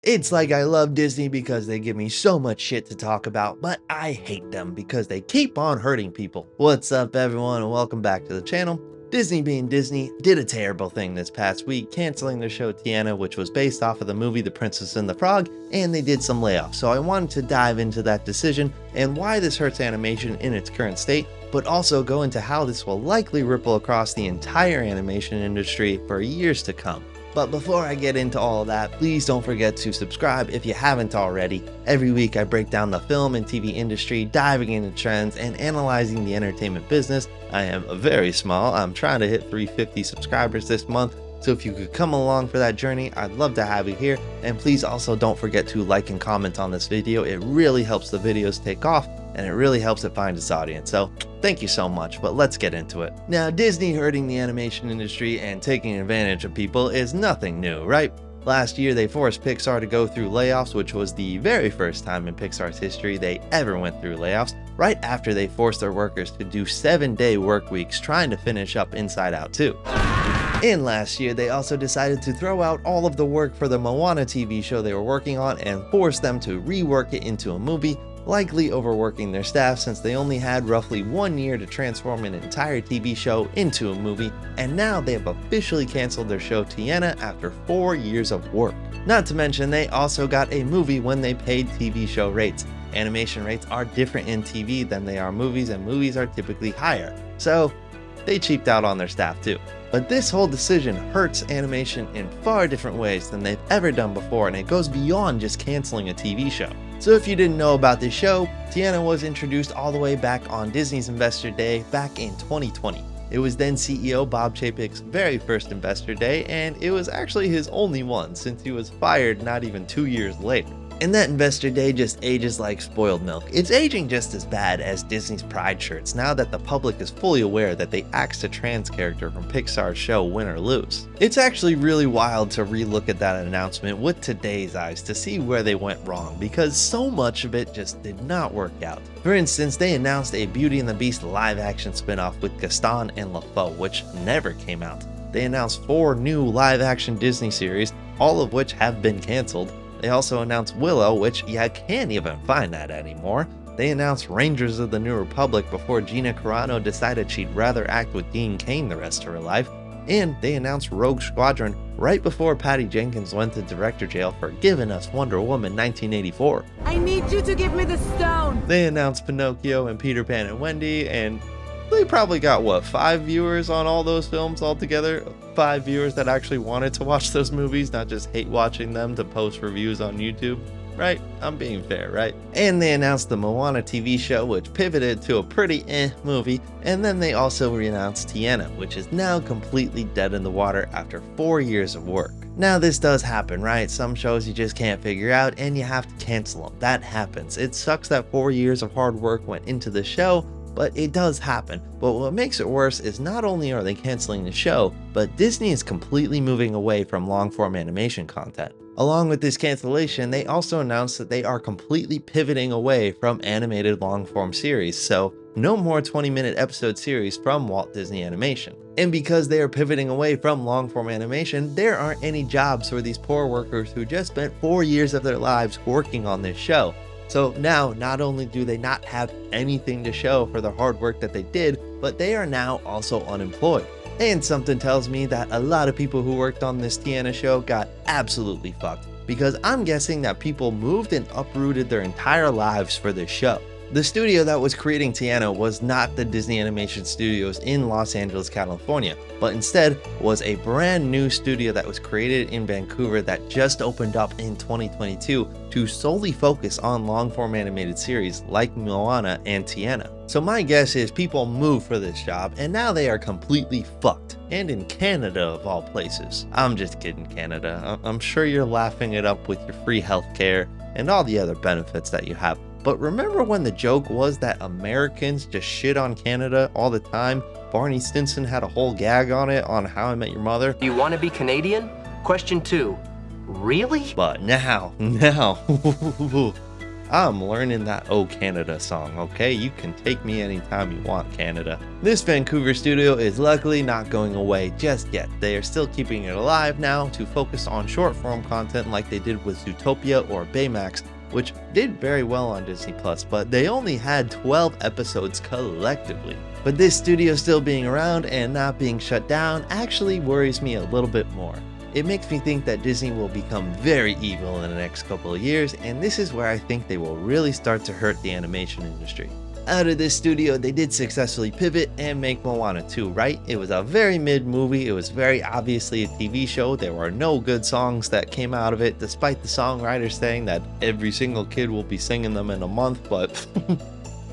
It's like I love Disney because they give me so much shit to talk about, but I hate them because they keep on hurting people. What's up everyone and welcome back to the channel. Disney being Disney did a terrible thing this past week, canceling their show Tiana, which was based off of the movie The Princess and the Frog, and they did some layoffs. So I wanted to dive into that decision and why this hurts animation in its current state, but also go into how this will likely ripple across the entire animation industry for years to come. But before I get into all of that, please don't forget to subscribe if you haven't already. Every week I break down the film and TV industry, diving into trends and analyzing the entertainment business. I am very small, I'm trying to hit 350 subscribers this month, so if you could come along for that journey, I'd love to have you here. And please also don't forget to like and comment on this video. It really helps the videos take off and it really helps it find its audience. So thank you so much, but let's get into it. Now, Disney hurting the animation industry and taking advantage of people is nothing new, right? Last year, they forced Pixar to go through layoffs, which was the very first time in Pixar's history they ever went through layoffs, right after they forced their workers to do 7-day work weeks trying to finish up Inside Out 2. And last year, they also decided to throw out all of the work for the Moana TV show they were working on and force them to rework it into a movie, likely overworking their staff since they only had roughly 1 year to transform an entire TV show into a movie, and now they have officially canceled their show Tiana after 4 years of work. Not to mention, they also got a movie when they paid TV show rates. Animation rates are different in TV than they are movies, and movies are typically higher, so they cheaped out on their staff too. But this whole decision hurts animation in far different ways than they've ever done before, and it goes beyond just canceling a TV show. So if you didn't know about this show, Tiana was introduced all the way back on Disney's Investor Day back in 2020. It was then CEO Bob Chapek's very first Investor Day, and it was actually his only one since he was fired not even 2 years later. And that Investor Day just ages like spoiled milk. It's aging just as bad as Disney's Pride shirts now that the public is fully aware that they axed a trans character from Pixar's show Win or Lose. It's actually really wild to relook at that announcement with today's eyes to see where they went wrong, because so much of it just did not work out. For instance, they announced a Beauty and the Beast live action spinoff with Gaston and LaFoe, which never came out. They announced 4 new live action Disney series, all of which have been canceled. They also announced Willow, which you can't even find that anymore. They announced Rangers of the New Republic before Gina Carano decided she'd rather act with Dean Cain the rest of her life. And they announced Rogue Squadron right before Patty Jenkins went to director jail for giving us Wonder Woman 1984. I need you to give me the stone! They announced Pinocchio and Peter Pan and Wendy, and they probably got, 5 viewers on all those films altogether? 5 viewers that actually wanted to watch those movies, not just hate watching them to post reviews on YouTube. Right? I'm being fair, right? And they announced the Moana TV show, which pivoted to a pretty movie, and then they also announced Tiana, which is now completely dead in the water after 4 years of work. Now this does happen, right? Some shows you just can't figure out and you have to cancel them. That happens. It sucks that 4 years of hard work went into the show, but it does happen. But what makes it worse is not only are they canceling the show, but Disney is completely moving away from long-form animation content. Along with this cancellation, they also announced that they are completely pivoting away from animated long-form series, so no more 20-minute episode series from Walt Disney Animation. And because they are pivoting away from long-form animation, there aren't any jobs for these poor workers who just spent 4 years of their lives working on this show. So now, not only do they not have anything to show for the hard work that they did, but they are now also unemployed. And something tells me that a lot of people who worked on this Tiana show got absolutely fucked, because I'm guessing that people moved and uprooted their entire lives for this show. The studio that was creating Tiana was not the Disney Animation Studios in Los Angeles, California, but instead was a brand new studio that was created in Vancouver that just opened up in 2022 to solely focus on long-form animated series like Moana and Tiana. So my guess is people moved for this job and now they are completely fucked. And in Canada of all places. I'm just kidding, Canada. I'm sure you're laughing it up with your free healthcare and all the other benefits that you have. But remember when the joke was that Americans just shit on Canada all the time? Barney Stinson had a whole gag on it on How I Met Your Mother. Do you want to be Canadian? Question 2. Really? But now, I'm learning that Oh Canada song, okay? You can take me anytime you want, Canada. This Vancouver studio is luckily not going away just yet. They are still keeping it alive now to focus on short form content like they did with Zootopia or Baymax, which did very well on Disney+, but they only had 12 episodes collectively. But this studio still being around and not being shut down actually worries me a little bit more. It makes me think that Disney will become very evil in the next couple of years, and this is where I think they will really start to hurt the animation industry. Out of this studio, they did successfully pivot and make Moana 2, right? It was a very mid movie, it was very obviously a TV show, there were no good songs that came out of it, despite the songwriters saying that every single kid will be singing them in a month, but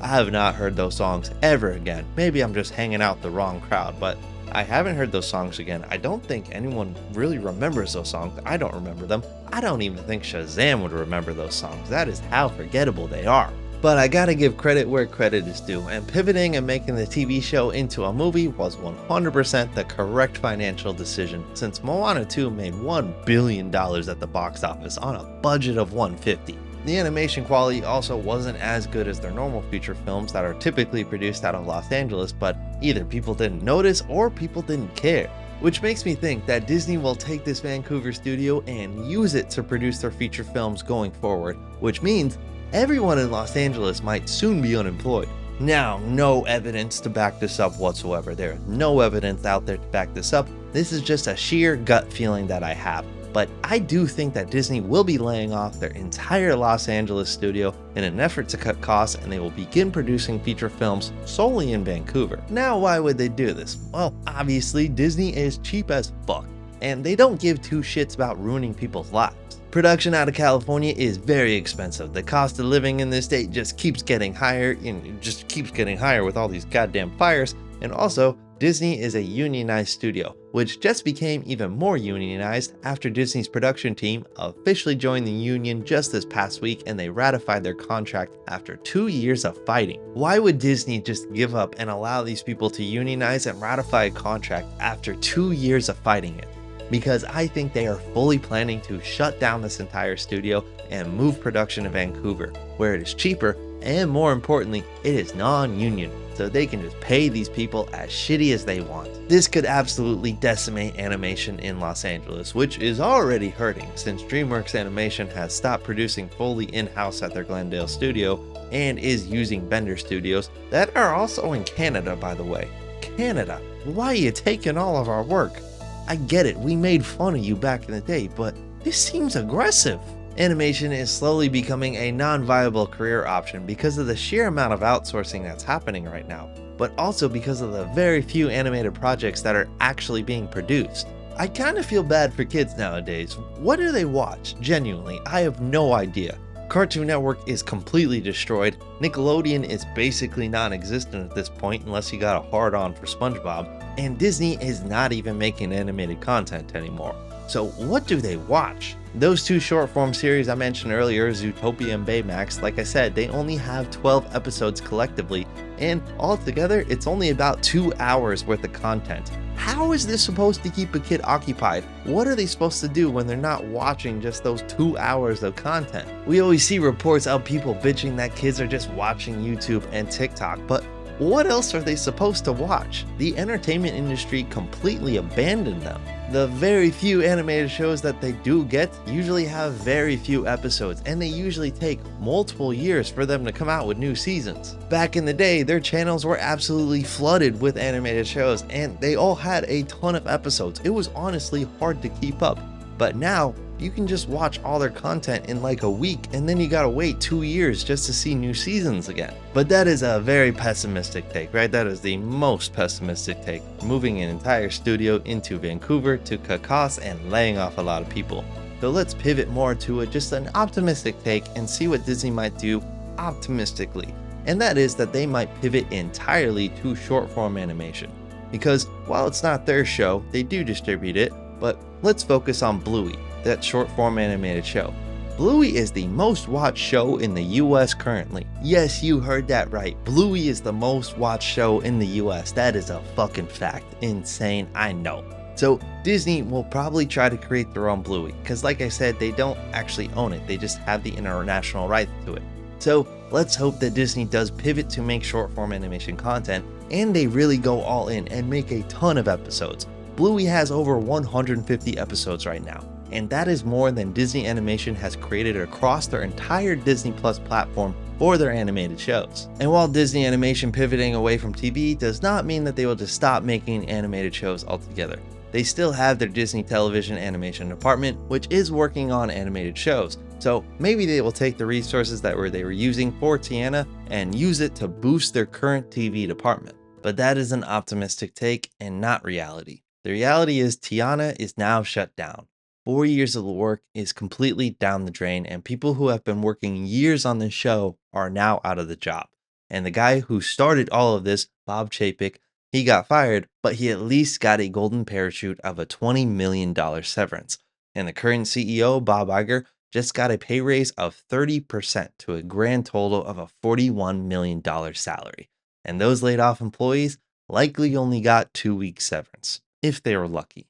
I have not heard those songs ever again. Maybe I'm just hanging out the wrong crowd, but I haven't heard those songs again. I don't think anyone really remembers those songs. I don't remember them. I don't even think Shazam would remember those songs. That is how forgettable they are. But I gotta give credit where credit is due, and pivoting and making the TV show into a movie was 100% the correct financial decision, since Moana 2 made $1 billion at the box office on a budget of $150. The animation quality also wasn't as good as their normal feature films that are typically produced out of Los Angeles, but either people didn't notice or people didn't care. Which makes me think that Disney will take this Vancouver studio and use it to produce their feature films going forward, which means everyone in Los Angeles might soon be unemployed. Now, no evidence to back this up whatsoever. There is no evidence out there to back this up. This is just a sheer gut feeling that I have. But I do think that Disney will be laying off their entire Los Angeles studio in an effort to cut costs, and they will begin producing feature films solely in Vancouver. Now, why would they do this? Well, obviously Disney is cheap as fuck, and they don't give two shits about ruining people's lives. Production out of California is very expensive. The cost of living in this state just keeps getting higher, and it just keeps getting higher with all these goddamn fires, and also Disney is a unionized studio, which just became even more unionized after Disney's production team officially joined the union just this past week, and they ratified their contract after 2 years of fighting. Why would Disney just give up and allow these people to unionize and ratify a contract after 2 years of fighting it? Because I think they are fully planning to shut down this entire studio and move production to Vancouver, where it is cheaper and, more importantly, it is non-union, so they can just pay these people as shitty as they want. This could absolutely decimate animation in Los Angeles, which is already hurting since DreamWorks Animation has stopped producing fully in-house at their Glendale studio and is using vendor studios that are also in Canada, by the way. Canada, why are you taking all of our work? I get it, we made fun of you back in the day, but this seems aggressive. Animation is slowly becoming a non-viable career option because of the sheer amount of outsourcing that's happening right now, but also because of the very few animated projects that are actually being produced. I kind of feel bad for kids nowadays. What do they watch? Genuinely, I have no idea. Cartoon Network is completely destroyed, Nickelodeon is basically non-existent at this point unless you got a hard-on for SpongeBob, and Disney is not even making animated content anymore. So what do they watch? Those two short-form series I mentioned earlier, Zootopia and Baymax, like I said, they only have 12 episodes collectively, and altogether, it's only about 2 hours worth of content. How is this supposed to keep a kid occupied? What are they supposed to do when they're not watching just those 2 hours of content? We always see reports of people bitching that kids are just watching YouTube and TikTok, but what else are they supposed to watch? The entertainment industry completely abandoned them. The very few animated shows that they do get usually have very few episodes, and they usually take multiple years for them to come out with new seasons. Back in the day, their channels were absolutely flooded with animated shows, and they all had a ton of episodes. It was honestly hard to keep up. But now, you can just watch all their content in like a week, and then you gotta wait 2 years just to see new seasons again. But that is a very pessimistic take, right? That is the most pessimistic take. Moving an entire studio into Vancouver to cut costs and laying off a lot of people. So let's pivot more to just an optimistic take and see what Disney might do optimistically. And that is that they might pivot entirely to short form animation. Because while it's not their show, they do distribute it, but let's focus on Bluey, that short form animated show. Bluey is the most watched show in the US currently. Yes, you heard that right. Bluey is the most watched show in the US. That is a fucking fact. Insane, I know. So Disney will probably try to create their own Bluey, because like I said, they don't actually own it. They just have the international rights to it. So let's hope that Disney does pivot to make short form animation content and they really go all in and make a ton of episodes. Bluey has over 150 episodes right now, and that is more than Disney Animation has created across their entire Disney Plus platform for their animated shows. And while Disney Animation pivoting away from TV does not mean that they will just stop making animated shows altogether. They still have their Disney Television Animation department, which is working on animated shows. So maybe they will take the resources that they were using for Tiana and use it to boost their current TV department. But that is an optimistic take and not reality. The reality is Tiana is now shut down. 4 years of work is completely down the drain, and people who have been working years on this show are now out of the job. And the guy who started all of this, Bob Chapek, he got fired, but he at least got a golden parachute of a $20 million severance. And the current CEO, Bob Iger, just got a pay raise of 30% to a grand total of a $41 million salary. And those laid off employees likely only got 2 weeks severance, if they were lucky.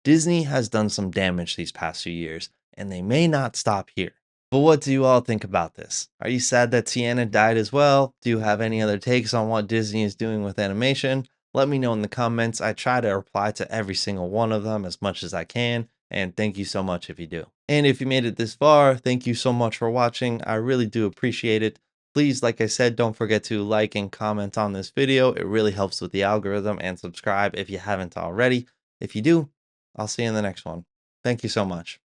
Disney has done some damage these past few years, and they may not stop here. But what do you all think about this? Are you sad that Tiana died as well? Do you have any other takes on what Disney is doing with animation? Let me know in the comments. I try to reply to every single one of them as much as I can, and thank you so much if you do. And if you made it this far, thank you so much for watching. I really do appreciate it. Please, like I said, don't forget to like and comment on this video. It really helps with the algorithm, and subscribe if you haven't already. If you do, I'll see you in the next one. Thank you so much.